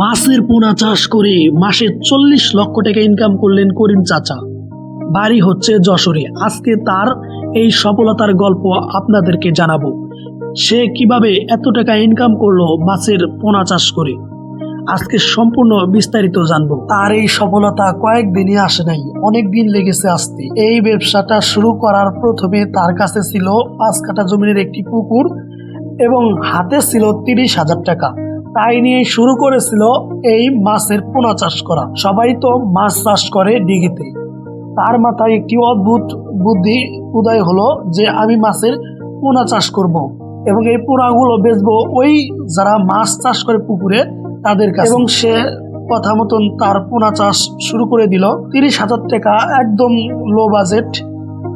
মাছের পোনা চাষ করে মাসে 40 লক্ষ টাকা ইনকাম করলেন করিম চাচা। বাড়ি হচ্ছে যশোরে। আজকে তার এই সফলতার গল্প আপনাদেরকে জানাবো। সে কিভাবে এত টাকা ইনকাম করলো মাছের পোনা চাষ করে, আজকে সম্পূর্ণ বিস্তারিত জানবো। তার এই সফলতা কয়েকদিনই আসে নাই, অনেক দিন লেগেছে আসতে। এই ব্যবসাটা শুরু করার প্রথমে তার কাছে ছিল 5 কাঠা জমির একটি পুকুর এবং হাতে ছিল 30,000 টাকা। তাই নিয়ে শুরু করেছিল এই মাছের পোনা চাষ করা। সবাই তো মাছ চাষ করে ডিগিতে। তার মাথায় একটি অদ্ভুত বুদ্ধি উদয় হলো যে আমি মাছের পোনা চাষ করব এবং এই পোনাগুলো বেচবো ওই যারা মাছ চাষ করে পুকুরে তাদের কাছে। এবং সে কথা মতন তার পোনা চাষ শুরু করে দিল। 30,000 টাকা, একদম লো বাজেট,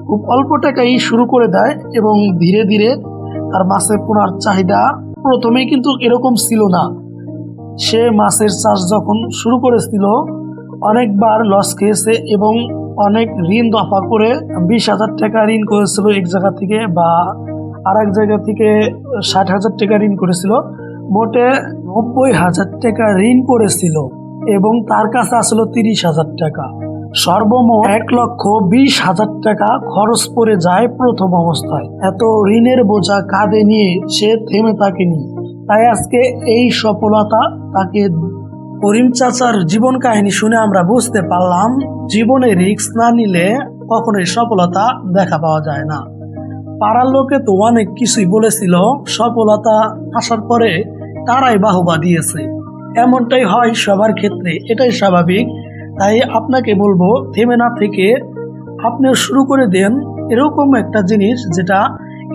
খুব অল্প টাকাই শুরু করে দেয় এবং ধীরে ধীরে তার মাছের পোনার চাহিদা প্রথমেই কিন্তু এরকম ছিল না। সে মাছের চাষ যখন শুরু করেছিল অনেকবার লস খেয়েছে এবং অনেক ঋণ দফা করে 20,000 টাকা ঋণ করেছিল এক জায়গা থেকে, বা আর এক জায়গা থেকে 60,000 টাকা ঋণ করেছিল। মোটে 90,000 টাকা ঋণ করেছিল এবং তার কাছে আসলো 30,000 টাকা। সর্বমোট 1,20,000 টাকা খরচ পড়ে যায় প্রথম অবস্থায়। এত ঋণের বোঝা কাঁধে নিয়ে সে থেমে থাকেনি, তাই আজকে এই সফলতা তাকে। করিম চাচার জীবন কাহিনী শুনে আমরা বুঝতে পারলাম জীবনে রিস্ক না নিলে কখনোই সফলতা দেখা পাওয়া যায় না। পাড়ার লোকে তো অনেক কিছুই বলেছিল, সফলতা আসার পরে তারাই বাহবা দিয়েছে। এমনটাই হয় সবার ক্ষেত্রে, এটাই স্বাভাবিক। তাই আপনাকে বলবো থেমে না থেকে আপনিও শুরু করে দেন এরকম একটা জিনিস যেটা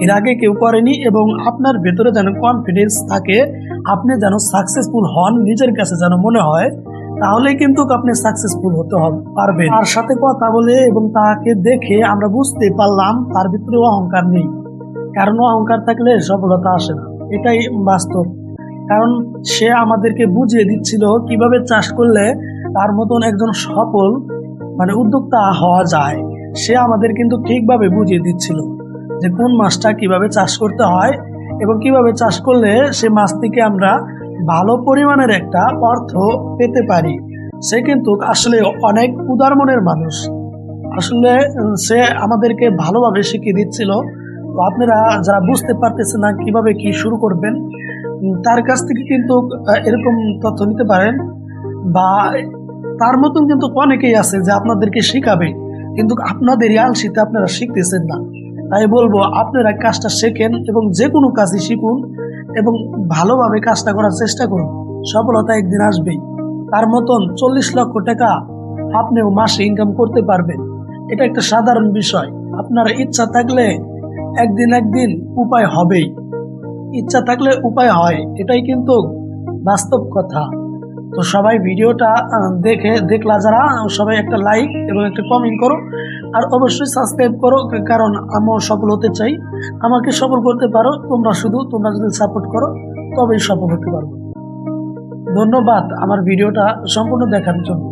এর আগে কেউ করেনি, এবং আপনার ভেতরে যেন কনফিডেন্স থাকে, আপনি যেন সাকসেসফুল হন, নিজের কাছে যেন মনে হয়, তাহলে কিন্তু আপনি সাকসেসফুল হতে পারবেন। তার সাথে কথা বলে এবং তাকে দেখে আমরা বুঝতে পারলাম তার ভিতরে অহংকার নেই, কারণ অহংকার থাকলে সফলতা আসে না, এটাই বাস্তব। কারণ সে আমাদেরকে বুঝিয়ে দিচ্ছিল কিভাবে চাষ করলে তার মতন একজন সফল উদ্যোক্তা হওয়া যায়। সে আমাদের কিন্তু ঠিকভাবে বুঝিয়ে দিচ্ছিল যে কোন মাছটা কিভাবে চাষ করতে হয় এবং কিভাবে চাষ করলে সে মাছ থেকে আমরা ভালো পরিমাণের একটা অর্থ পেতে পারি। সে কিন্তু আসলে অনেক উদার মনের মানুষ। আসলে সে আমাদেরকে ভালোভাবে শিখিয়ে দিচ্ছিল। তো আপনারা যারা বুঝতে পারতেছেন না কিভাবে কি শুরু করবেন, তার কাছ থেকে কিন্তু এরকম তথ্য নিতে পারেন। বা তার মতন কিন্তু অনেকেই আছে যে আপনাদেরকে শিখাবে, কিন্তু আপনাদেরই আলসিতে আপনারা শিখতেছেন না। তাই বলবো আপনারা কাজটা শেখেন এবং যে কোনো কাজই শিখুন এবং ভালোভাবে কাজটা করার চেষ্টা করুন, সফলতা একদিন আসবেই। তার মতন 40 লক্ষ টাকা আপনিও মাসে ইনকাম করতে পারবেন, এটা একটা সাধারণ বিষয়। আপনার ইচ্ছা থাকলে একদিন উপায় হবেই। ইচ্ছা থাকলে উপায় হয়, এটাই কিন্তু বাস্তব কথা। তো সবাই ভিডিওটা দেখলা যারা, সবাই একটা লাইক এবং একটা কমেন্ট করো, আর অবশ্যই সাবস্ক্রাইব করো, কারণ আমিও সফল হতে চাই। আমাকে সফল করতে পারো তোমরা যদি সাপোর্ট করো তবেই সফল হতে পারবো। ধন্যবাদ আমার ভিডিওটা সম্পূর্ণ দেখার জন্য।